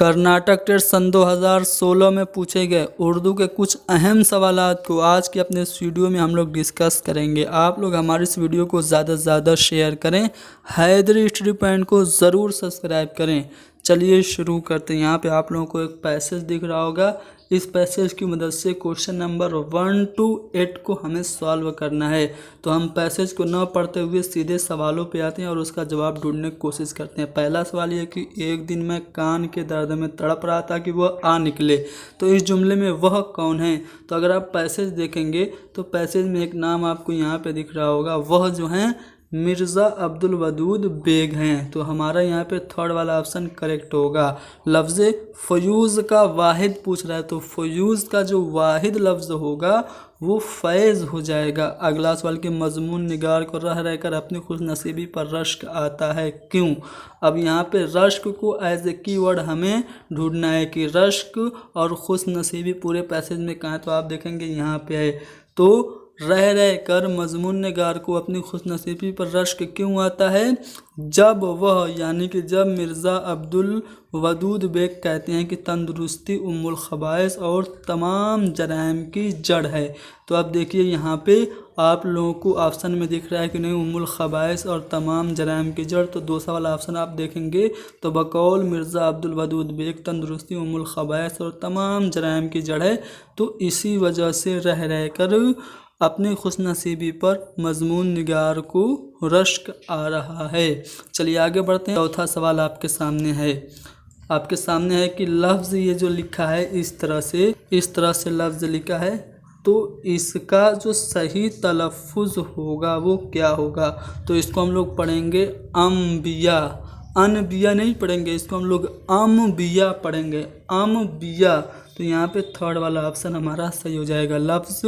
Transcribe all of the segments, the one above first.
Karnataka test सन 2016 में पूछे गए उर्दू के कुछ अहम सवालात को आज के अपने इस वीडियो में हम लोग डिस्कस करेंगे। आप लोग हमारे इस वीडियो को ज़्यादा से ज़्यादा शेयर करें, हैदरी हिस्ट्री पॉइंट को ज़रूर सब्सक्राइब करें। चलिए शुरू करते हैं। यहाँ पे आप लोगों को एक पैसेज दिख रहा होगा। इस पैसेज की मदद से क्वेश्चन नंबर 1 to 8 को हमें सॉल्व करना है। तो हम पैसेज को न पढ़ते हुए सीधे सवालों पे आते हैं और उसका जवाब ढूंढने की कोशिश करते हैं। पहला सवाल ये कि एक दिन मैं कान के दर्द में तड़प रहा था कि वह आ निकले, तो इस जुमले में वह कौन है? तो अगर आप पैसेज देखेंगे तो पैसेज में एक नाम आपको यहाँ पे दिख रहा होगा, वह जो है मिर्ज़ा अब्दुल वदूद बेग हैं। तो हमारा यहाँ पे थर्ड वाला ऑप्शन करेक्ट होगा। लफ्ज़ फ़यूज़ का वाहिद पूछ रहा है, तो फ़यूज़ का जो वाहिद लफ्ज़ होगा वो फैज़ हो जाएगा। अगला सवाल कि मज़मून निगार को रह रहकर अपनी खुशनसीबी पर रश्क आता है, क्यों? अब यहाँ पे रश्क को एज ए कीवर्ड हमें ढूंढना है कि रश्क और खुशनसीबी पूरे पैसेज में कहाँ है, तो आप देखेंगे यहाँ पे है। तो रह रह कर मज़मून निगार को अपनी खुशनसीबी पर रश्क क्यों आता है? जब वह यानी कि जब मिर्ज़ा अब्दुल वदूद बेग कहते हैं कि तंदुरुस्ती उम्मुल खबाइस और तमाम जराइम की जड़ है। तो अब देखिए यहाँ पे आप लोगों को ऑप्शन में दिख रहा है कि नहीं उम्मुल खबाइस और तमाम जराइम की जड़, तो दूसरा वाला ऑप्शन आप देखेंगे तो बकौल मिर्ज़ा अब्दुल वदूद बेग तंदुरुस्ती उम्मुल खबाइस और तमाम जराइम की जड़ है। तो इसी वजह से रह रह कर अपनी खुशनसीबी पर मज़मून निगार को रश्क आ रहा है। चलिए आगे बढ़ते हैं। चौथा सवाल आपके सामने है कि लफ्ज़ ये जो लिखा है इस तरह से लफ्ज़ लिखा है, तो इसका जो सही तलफ़ुज़ होगा वो क्या होगा? तो इसको हम लोग पढ़ेंगे अम्बिया, अनबिया नहीं पढ़ेंगे, इसको हम लोग अम्बिया पढ़ेंगे, अम्बिया। तो यहाँ पे थर्ड वाला ऑप्शन हमारा सही हो जाएगा। लफ्ज़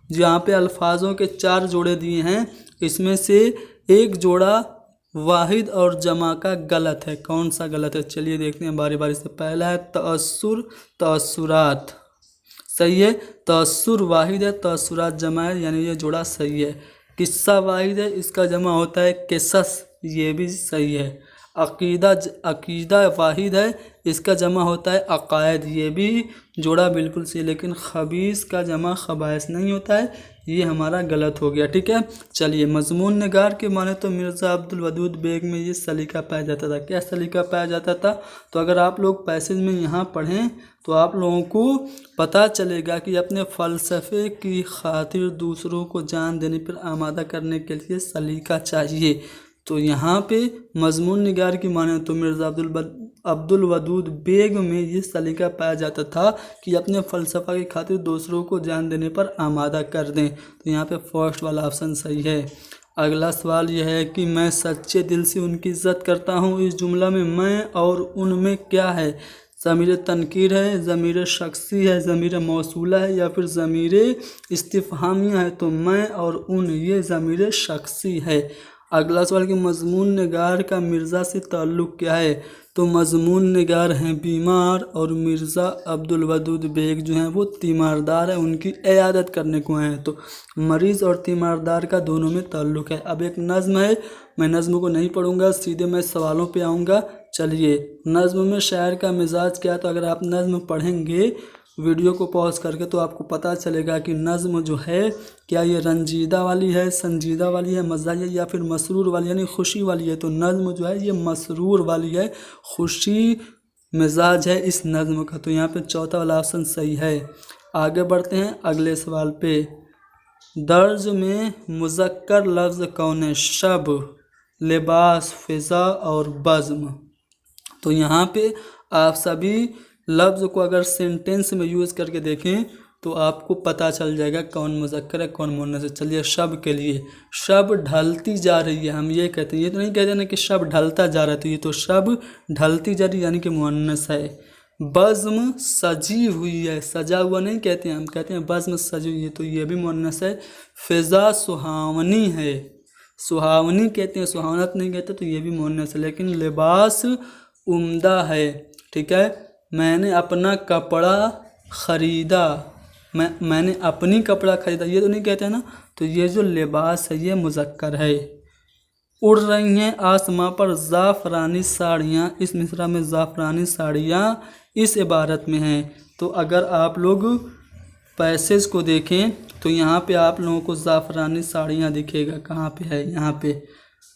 जहाँ पे अल्फाजों के 4 जोड़े दिए हैं, इसमें से एक जोड़ा वाहिद और जमा का गलत है। कौन सा गलत है? चलिए देखते हैं बारी बारी से। पहला है तअस्सुर, तअस्सुरात सही है। तअस्सुर वाहिद है, तअस्सुरात जमा है, यानी ये जोड़ा सही है। किस्सा वाहिद है, इसका जमा होता है किसस, ये भी सही है। अकीदा वाहिद है, इसका जमा होता है अकायद, ये भी जोड़ा बिल्कुल सही। लेकिन खबीस का जमा खबाइस नहीं होता है, ये हमारा गलत हो गया। ठीक है, चलिए मज़मून निगार के माने तो मिर्ज़ा अब्दुल वदूद बेग में ये सलीका पाया जाता था। क्या सलीका पाया जाता था? तो अगर आप लोग पैसेज में यहाँ पढ़ें तो आप लोगों को पता चलेगा कि अपने फ़लसफ़े की खातिर दूसरों को जान देने पर आमादा करने के लिए सलीका चाहिए। तो यहाँ पे मज़मून निगार की माने तो मिर्ज़ा अब्दुल वदूद बेग में ये सलीका पाया जाता था कि अपने फ़लसफ़ा की खातिर दूसरों को जान देने पर आमादा कर दें। तो यहाँ पे फर्स्ट वाला ऑप्शन सही है। अगला सवाल यह है कि मैं सच्चे दिल से उनकी इज़्ज़त करता हूँ, इस जुमला में मैं और उनमें क्या है? ज़मीर तनकीर है, ज़मीर शख्सी है, ज़मीर मौसूला है, या फिर ज़मीर इस्तिफ़हामिया है? तो मैं और उन ये ज़मीर शख्सी है। अगला सवाल कि मज़मून निगार का मिर्ज़ा से ताल्लुक़ क्या है? तो मज़मून निगार हैं बीमार और मिर्ज़ा अब्दुल वदूद बेग जो हैं वो तीमारदार है, उनकी इयादत करने को आए हैं। तो मरीज़ और तीमारदार का दोनों में ताल्लुक़ है। अब एक नज़्म है, मैं नज़्म को नहीं पढ़ूँगा, सीधे मैं सवालों पे आऊँगा। चलिए नज़्म में शायर का मिजाज क्या है? तो अगर आप नज़्म पढ़ेंगे वीडियो को पॉज करके तो आपको पता चलेगा कि नज़्म जो है क्या ये रंजीदा वाली है, संजीदा वाली है, मज़ाही या फिर मसरूर वाली यानी खुशी वाली है। तो नज़्म जो है ये मसरूर वाली है, खुशी मिजाज है इस नज़्म का। तो यहाँ पे चौथा वाला ऑप्शन सही है। आगे बढ़ते हैं अगले सवाल पे। दर्ज में मुज़क्कर लफ्ज़ कौन है? शब, लिबास, फ़िज़ा और बज़्म। तो यहाँ पे आप सभी लफ्ज़ को अगर सेंटेंस में यूज़ करके देखें तो आपको पता चल जाएगा कौन मुज़क्कर है कौन मुअन्नस है। चलिए शब के लिए, शब ढलती जा रही है, हम ये कहते हैं, ये तो नहीं कहते ना कि शब ढलता जा रहा है, तो ये तो शब ढलती जा रही है यानी कि मुअन्नस है। बज़्म सजी हुई है, सजा हुआ नहीं कहते हैं, हम कहते हैं बज़्म सजी हुई है, तो ये भी मुअन्नस है। फ़िज़ा सुहावनी है, सुहावनी कहते हैं, सुहावनत नहीं कहते, तो ये भी मुअन्नस है। लेकिन लिबास उम्दा है। ठीक है, मैंने अपना कपड़ा ख़रीदा, मैंने अपनी कपड़ा ख़रीदा, ये तो नहीं कहते हैं ना, तो ये जो लिबास है ये मुज़क्कर है। उड़ रही हैं आसमां पर ज़ाफ़रानी साड़ियाँ, इस मिसरा में ज़ाफ़रानी साड़ियाँ इस इबारत में हैं। तो अगर आप लोग पैसेज को देखें तो यहाँ पे आप लोगों को ज़ाफ़रानी साड़ियाँ दिखेगा। कहाँ पे है? यहाँ पे।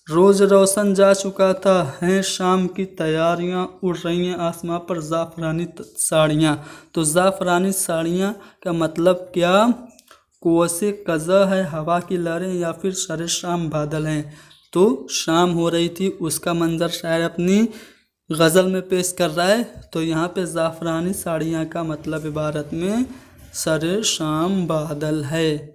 रोज़ रोशन जा चुका था, हैं शाम की तैयारियाँ, उड़ रही हैं आसमां पर ज़ाफ़रानी साड़ियाँ। तो ज़ाफ़रानी साड़ियाँ का मतलब क्या? कुवसे कज़ा है, हवा की लहरें, या फिर सरे शाम बादल हैं। तो शाम हो रही थी, उसका मंजर शायर अपनी गज़ल में पेश कर रहा है। तो यहाँ पे ज़ाफ़रानी साड़ियाँ का मतलब इबारत में सरे शाम बादल है।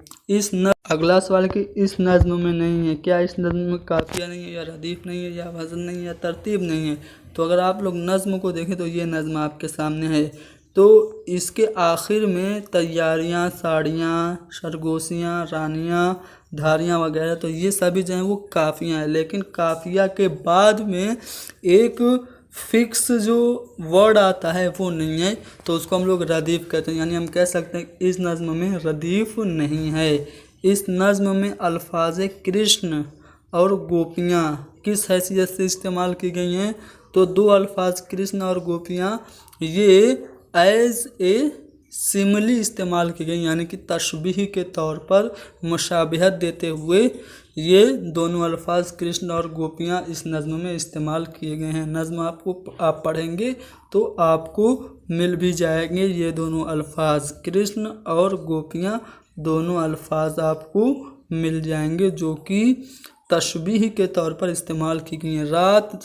अगला सवाल कि इस नज़्म में नहीं है। क्या इस नज़्म में काफ़िया नहीं है, या रदीफ़ नहीं है, या वज़न नहीं है, या तरतीब नहीं है? तो अगर आप लोग नज़्म को देखें तो ये नज़्म आपके सामने है। तो इसके आखिर में तैयारियाँ, साड़ियाँ, सरगोशियाँ, रानियाँ, धारियाँ वगैरह, तो ये सभी जो हैं वो काफ़ियाँ हैं। लेकिन काफ़िया के बाद में एक फिक्स जो वर्ड आता है वो नहीं है, तो उसको हम लोग रदीफ़ कहते हैं। यानी हम कह सकते हैं इस नज़्म में रदीफ़ नहीं है। इस नज़्म में अल्फाज कृष्ण और गोपियाँ किस हैसियत से इस्तेमाल की गई हैं? तो दो अल्फाज कृष्ण और गोपियाँ ये एज़ ए सिमली इस्तेमाल की गई, यानी कि तशबीह के तौर पर मुशाबिहत देते हुए ये दोनों अल्फाज कृष्ण और गोपियाँ इस नज़्म में इस्तेमाल किए गए हैं। नज़्म आप पढ़ेंगे तो आपको मिल भी जाएंगे ये दोनों अल्फाज, कृष्ण और गोपियाँ दोनों अल्फाज आपको मिल जाएंगे जो कि तशबीह के तौर पर इस्तेमाल की गई हैं।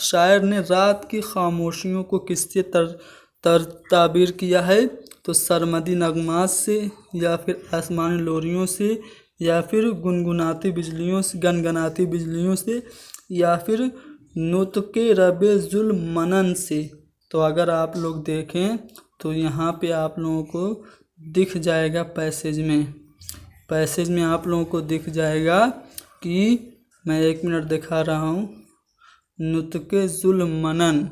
शायर ने रात की खामोशियों को किससे ताबीर किया है? तो सरमदी नगमात से, या फिर आसमानी लोरियों से, या फिर गनगनाती बिजलियों से, या फिर नुत्के रबे जुल मनन से। तो अगर आप लोग देखें तो यहाँ पे आप लोगों को दिख जाएगा पैसेज में आप लोगों को दिख जाएगा कि मैं 1 मिनट दिखा रहा हूँ। नुत्के जुल मनन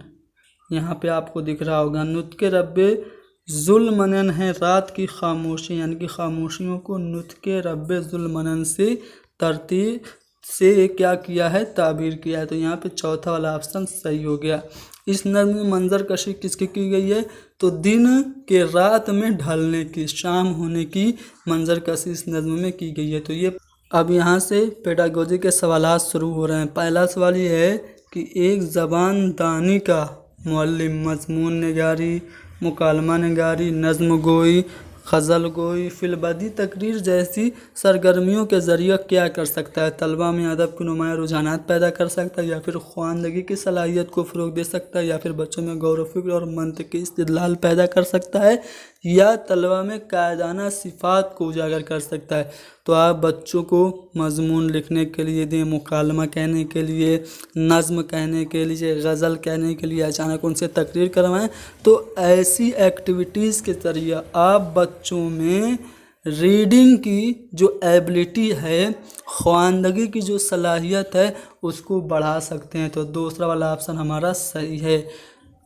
यहाँ पे आपको दिख रहा होगा। नुत्के रब्बे जुल मनन है रात की खामोशी, यानी कि खामोशियों को नुत्के रब्बे जुल मनन से तरतीब से क्या किया है? ताबीर किया है। तो यहाँ पे चौथा वाला ऑप्शन सही हो गया। इस नज़्म में मंजर कशी किसकी की गई है? तो दिन के रात में ढलने की, शाम होने की मंजर कशी इस नज़्म में की गई है। तो ये अब यहाँ से पेडागोजी के सवालात शुरू हो रहे हैं। पहला सवाल ये है कि एक ज़बान दानी का मुअल्लिम मज़मून निगारी, मुकालमा निगारी, नज़्म गोई, ग़ज़ल गोई, फिलबदी तकरीर जैसी सरगर्मियों के ज़रिए क्या कर सकता है? तलबा में अदब के नुमाया रुझानात पैदा कर सकता है, या फिर ख़वानदगी की सलाहियत को फ़रोग़ दे सकता है, या फिर बच्चों में गौर व फ़िक्र और मंतिक़ी इस्तिदलाल पैदा कर सकता है, या तलबा में कायदाना सिफ़ात को उजागर कर सकता है। तो आप बच्चों को मज़मून लिखने के लिए दें, मुकालमा कहने के लिए, नज़्म कहने के लिए, ग़ज़ल कहने के लिए अचानक उनसे तकरीर करवाएं। तो ऐसी एक्टिविटीज़ के ज़रिए आप बच्चों में रीडिंग की जो एबिलिटी है, ख़वानदगी की जो सलाहियत है, उसको बढ़ा सकते हैं। तो दूसरा वाला ऑप्शन हमारा सही है।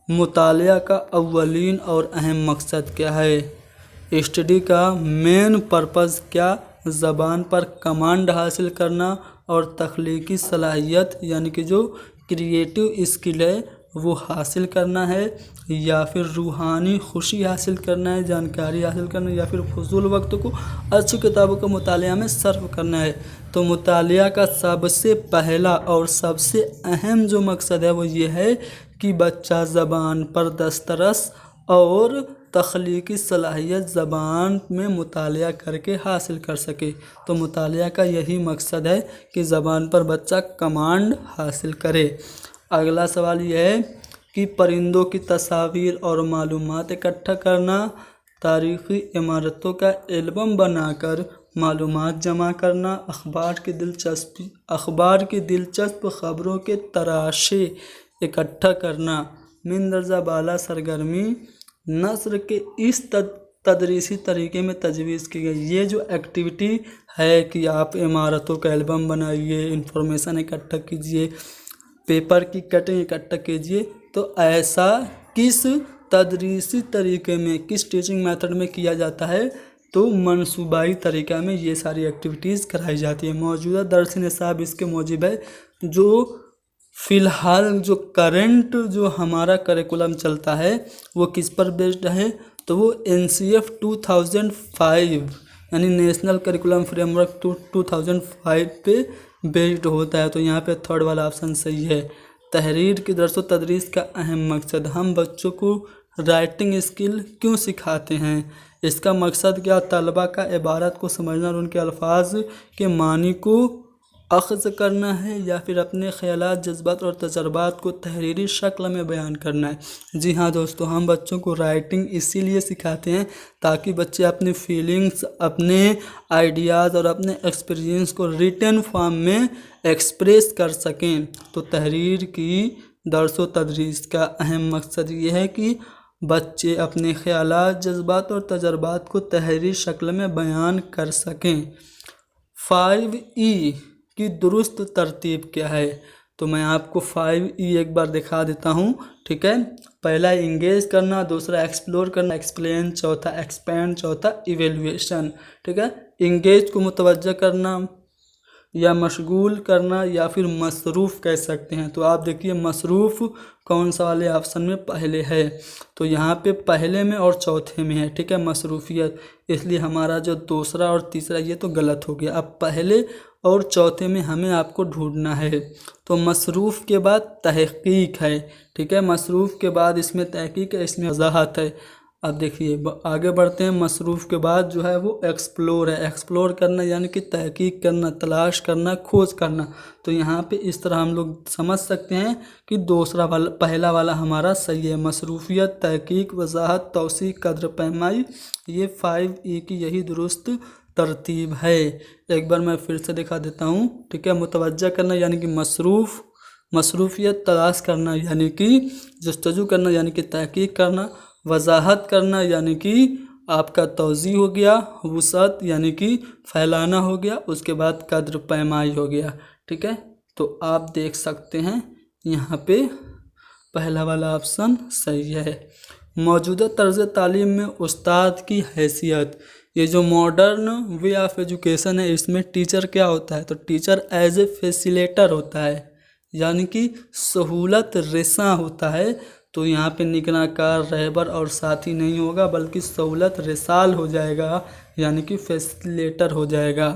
मुतालिया का अव्वलीन और अहम मकसद क्या है? स्टडी का मेन पर्पज़ क्या? ज़बान पर कमांड हासिल करना और तख्लीकी सलाहियत, यानी कि जो क्रिएटिव स्किल है वो हासिल करना है, या फिर रूहानी खुशी हासिल करना है, जानकारी हासिल करना है, या फिर फजूल वक्त को अच्छी किताबों का मुतालिया में सर्व करना है। तो मुतालिया का सबसे पहला और सबसे अहम जो मकसद है वो ये है कि बच्चा ज़बान पर दस्तरस और तख्लीकी सलाहियत ज़बान में मुतालिया करके हासिल कर सके। तो मुतालिया का यही मकसद है कि ज़बान पर बच्चा कमांड हासिल करे। अगला सवाल यह है कि परिंदों की तस्वीर और मालूमात इकट्ठा करना, तारीख़ी इमारतों का एल्बम बनाकर मालूमात जमा करना, अखबार की दिलचस्प ख़बरों के तराशे इकट्ठा करना, मिन दर्जा बाला सरगर्मी नस्र के इस तदरीसी तरीके में तजवीज़ की गई। ये जो एक्टिविटी है कि आप इमारतों का एल्बम बनाइए, इंफॉर्मेशन इकट्ठा कीजिए, पेपर की कटिंग इकट्ठा कीजिए, तो ऐसा किस तदरीसी तरीके में, किस टीचिंग मेथड में किया जाता है? तो मनसूबाई तरीक़ा में ये सारी एक्टिविटीज़ कराई जाती है। मौजूदा दर्स निसाब इसके मूजिब है, जो फ़िलहाल जो करंट जो हमारा करिकुलम चलता है वो किस पर बेस्ड है, तो वो NCF 2005 यानी नेशनल करिकुलम फ्रेमवर्क 2005 पे बेस्ड होता है। तो यहाँ पे थर्ड वाला ऑप्शन सही है। तहरीर की दर्स व तदरीस का अहम मकसद, हम बच्चों को राइटिंग स्किल क्यों सिखाते हैं, इसका मकसद क्या, तलबा का इबारत को समझना और उनके अल्फाज के मानी को अख्ज़ करना है, या फिर अपने ख़यालात, जज्बात और तजर्बात को तहरीरी शक्ल में बयान करना है। जी हाँ दोस्तों, हम बच्चों को राइटिंग इसीलिए सिखाते हैं ताकि बच्चे अपनी फीलिंग्स, अपने आइडियाज़ और अपने एक्सपीरियंस को रिटन फॉर्म में एक्सप्रेस कर सकें। तो तहरीर की दर्स व तदरीस का अहम मकसद ये है कि बच्चे अपने ख़यालात, जज्बात और तजर्बात को तहरीरी शक्ल में बयान कर सकें। 5E की दुरुस्त तरतीब क्या है, तो मैं आपको 5E एक बार दिखा देता हूँ। ठीक है, पहला इंगेज करना, दूसरा एक्सप्लोर करना, एक्सप्लेन, चौथा एक्सपेंड, चौथा इवेल्युएशन। ठीक है, इंगेज को मुतवज्जा करना या मशगूल करना या फिर मसरूफ़ कह सकते हैं। तो आप देखिए मसरूफ़ कौन सा वाले ऑप्शन में पहले है, तो यहाँ पे पहले में और चौथे में है। ठीक है, मसरूफियत, इसलिए हमारा जो दूसरा और तीसरा ये तो गलत हो गया। अब पहले और चौथे में हमें आपको ढूंढना है। तो मसरूफ़ के बाद तहक़ीक़ है। ठीक है, मसरूफ़ के बाद इसमें तहक़ीक़ है, इसमें वज़ाहत है। अब देखिए आगे बढ़ते हैं। मसरूफ़ के बाद जो है वो एक्सप्लोर है। एक्सप्लोर करना यानी कि तहक़ीक़ करना, तलाश करना, खोज करना। तो यहाँ पे इस तरह हम लोग समझ सकते हैं कि दूसरा वाला, पहला वाला हमारा सही है। मसरूफ़ियत, तहक़ीक़, वज़ाहत, तौसीक़, कद्र पैमाई, ये 5E की यही दुरुस्त तरतीब है। एक बार मैं फिर से दिखा देता हूँ। ठीक है, मुतवज्जा करना यानी कि मसरूफ़, मसरूफियत तलाश करना यानी कि जस्तजू करना यानी कि तहक़ीक़ करना, वज़ाहत करना यानी कि आपका तौज़ी हो गया, वुसअत यानी कि फैलाना हो गया, उसके बाद कद्र पैमाई हो गया। ठीक है, तो आप देख सकते हैं यहाँ पे पहला वाला ऑप्शन सही है। मौजूदा तर्ज़ तालीम में उस्ताद की हैसियत, ये जो मॉडर्न वे ऑफ एजुकेशन है इसमें टीचर क्या होता है, तो टीचर एज ए फैसिलेटर होता है यानी कि सहूलत रेसा होता है। तो यहाँ पे निगरानकार, रहबर और साथी नहीं होगा बल्कि सहूलत रेसाल हो जाएगा यानी कि फैसिलेटर हो जाएगा।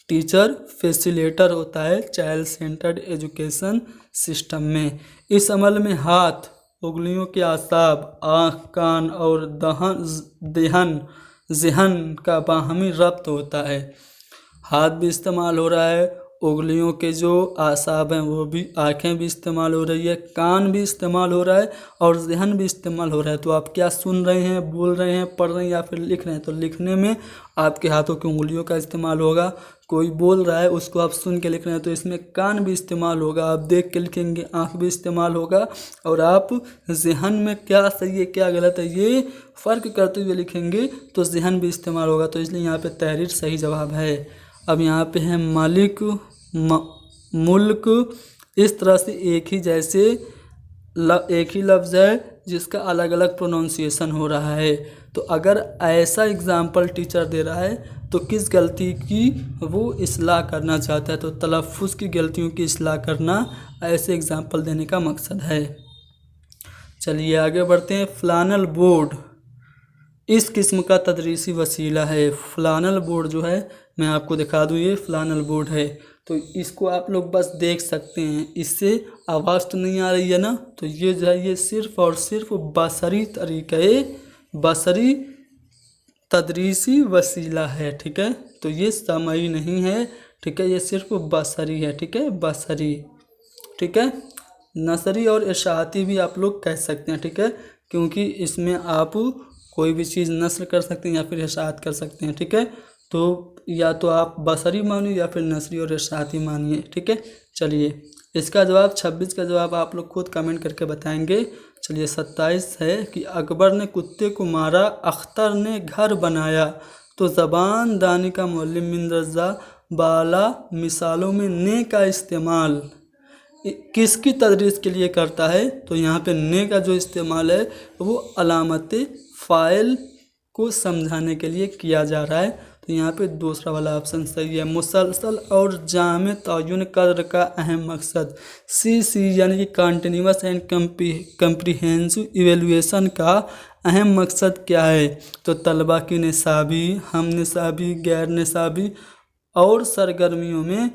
टीचर फैसिलेटर होता है चाइल्ड सेंटर्ड एजुकेशन सिस्टम में। इस अमल में हाथ, उंगलियों के आसाब, आँख, कान और ज़हन का बाहमी रब्त होता है। हाथ भी इस्तेमाल हो रहा है, उंगलियों के जो आसाब हैं वो भी, आँखें भी इस्तेमाल हो रही है, कान भी इस्तेमाल हो रहा है और ज़हन भी इस्तेमाल हो रहा है। तो आप क्या सुन रहे हैं, बोल रहे हैं, पढ़ रहे हैं या फिर लिख रहे हैं, तो लिखने में आपके हाथों की उंगलियों का इस्तेमाल होगा। कोई बोल रहा है उसको आप सुन के लिख रहे हैं तो इसमें कान भी इस्तेमाल होगा, आप देख के लिखेंगे, आँख भी इस्तेमाल होगा और आप ज़हन में क्या सही है क्या गलत है ये फ़र्क करते हुए लिखेंगे तो ज़हन भी इस्तेमाल होगा। तो इसलिए यहाँ पे तहरीर सही जवाब है। अब यहाँ पे है मालिक, मुल्क, इस तरह से एक ही जैसे एक ही लफ्ज़ है जिसका अलग अलग प्रोनाउंसिएशन हो रहा है। तो अगर ऐसा एग्ज़ाम्पल टीचर दे रहा है तो किस गलती की वो इस्लाह करना चाहता है, तो तलफ़्फ़ुज़ की गलतियों की इस्लाह करना ऐसे एग्ज़ाम्पल देने का मकसद है। चलिए आगे बढ़ते हैं। फ्लानल बोर्ड इस किस्म का तदरीसी वसीला है। फ्लानल बोर्ड जो है मैं आपको दिखा दूँ, ये फ्लानल बोर्ड है। तो इसको आप लोग बस देख सकते हैं, इससे आवाज़ तो नहीं आ रही है ना, तो ये जो है ये सिर्फ़ और सिर्फ बसरी तरीक़े, बसरी तदरीसी वसीला है। ठीक है, तो ये समई नहीं है। ठीक है, ये सिर्फ बसरी है। ठीक है, बसरी। ठीक है, नसरी और इशाअती भी आप लोग कह सकते हैं। ठीक है, क्योंकि इसमें आप कोई भी चीज़ नस्र कर सकते हैं या फिर इशाअत कर सकते हैं। ठीक है, तो या तो आप बसरी मानिए या फिर नसरी और इशाअती मानिए। ठीक है, चलिए इसका जवाब 26 का जवाब आप लोग खुद कमेंट करके बताएंगे। चलिए 27 है कि अकबर ने कुत्ते को मारा, अख्तर ने घर बनाया। तो ज़बान दानी का मुअल्लिम मिंदरजा बाला मिसालों में ने का इस्तेमाल किसकी तदरीस के लिए करता है, तो यहाँ पे ने का जो इस्तेमाल है वो अलामत फ़ाइल को समझाने के लिए किया जा रहा है। तो यहाँ पे दूसरा वाला ऑप्शन सही है। मुसलसल और जामे तयन कद्र का अहम मकसद CC यानी कि कंटिन्यूअस एंड कम्प्रीहेंसिव इवेलुएशन का अहम मकसद क्या है? तो तलबा की निसाबी, हम निसाबी, गैर निसाबी और सरगर्मियों में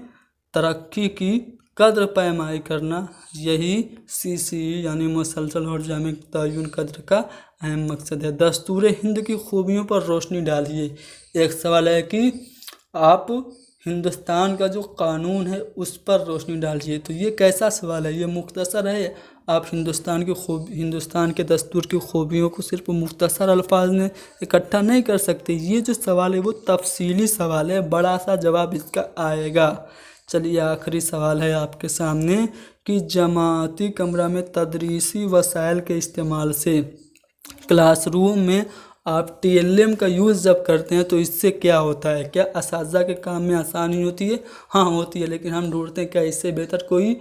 तरक्की की कद्र पैमाई करना, यही CC यानी मुसलसल और जामे तयन कद्र का अहम मकसद है। दस्तूर हिंद की खूबियों पर रोशनी डालिए। एक सवाल है कि आप हिंदुस्तान का जो कानून है उस पर रोशनी डालिए। तो ये कैसा सवाल है? ये मुख्तसर है। आप हिंदुस्तान के दस्तूर की खूबियों को सिर्फ मुख्तसर अल्फाज में इकट्ठा नहीं कर सकते। ये जो सवाल है वो तफसीली सवाल है, बड़ा सा जवाब इसका आएगा। चलिए आखिरी सवाल है आपके सामने कि जमाती कमरा में तदरीसी वसाइल के इस्तेमाल से क्लासरूम में आप TLM का यूज़ जब करते हैं तो इससे क्या होता है? क्या असातिज़ा के काम में आसानी होती है? हाँ होती है, लेकिन हम ढूंढते हैं क्या इससे बेहतर कोई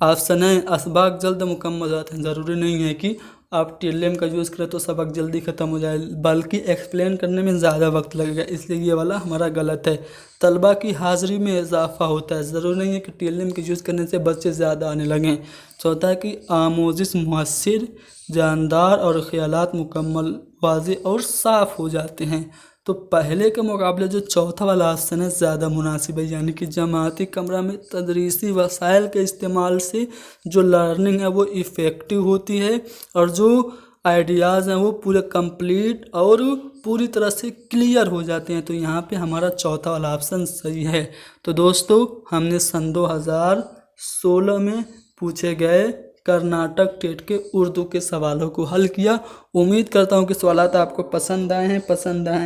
ऑप्शन है? असबाक जल्द मुकम्मल हो जाते हैं। ज़रूरी नहीं है कि आप TLM का यूज़ करें तो सबक जल्दी ख़त्म हो जाए, बल्कि एक्सप्लेन करने में ज़्यादा वक्त लगेगा, इसलिए ये वाला हमारा गलत है। तलबा की हाज़िरी में इजाफा होता है। ज़रूरी नहीं है कि TLM के यूज़ करने से बच्चे ज़्यादा आने लगें। चौथा है कि आमोजिश मुअस्सिर, जानदार और ख्यालात मुकम्मल, वाज़ेह और साफ़ हो जाते हैं। तो पहले के मुकाबले जो चौथा वाला ऑप्शन है ज़्यादा मुनासिब है, यानी कि जमाती कमरा में तदरीसी वसाइल के इस्तेमाल से जो लर्निंग है वो इफ़ेक्टिव होती है और जो आइडियाज़ हैं वो पूरे कंप्लीट और पूरी तरह से क्लियर हो जाते हैं। तो यहाँ पे हमारा चौथा वाला ऑप्शन सही है। तो दोस्तों हमने सन 2016 में पूछे गए कर्नाटक टेट के उर्दू के सवालों को हल किया। उम्मीद करता हूँ कि सवालात आपको पसंद आए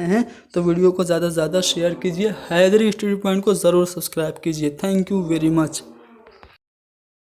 हैं तो वीडियो को ज़्यादा से ज़्यादा शेयर कीजिए। हैदरी स्टडी पॉइंट को ज़रूर सब्सक्राइब कीजिए। Thank you very much.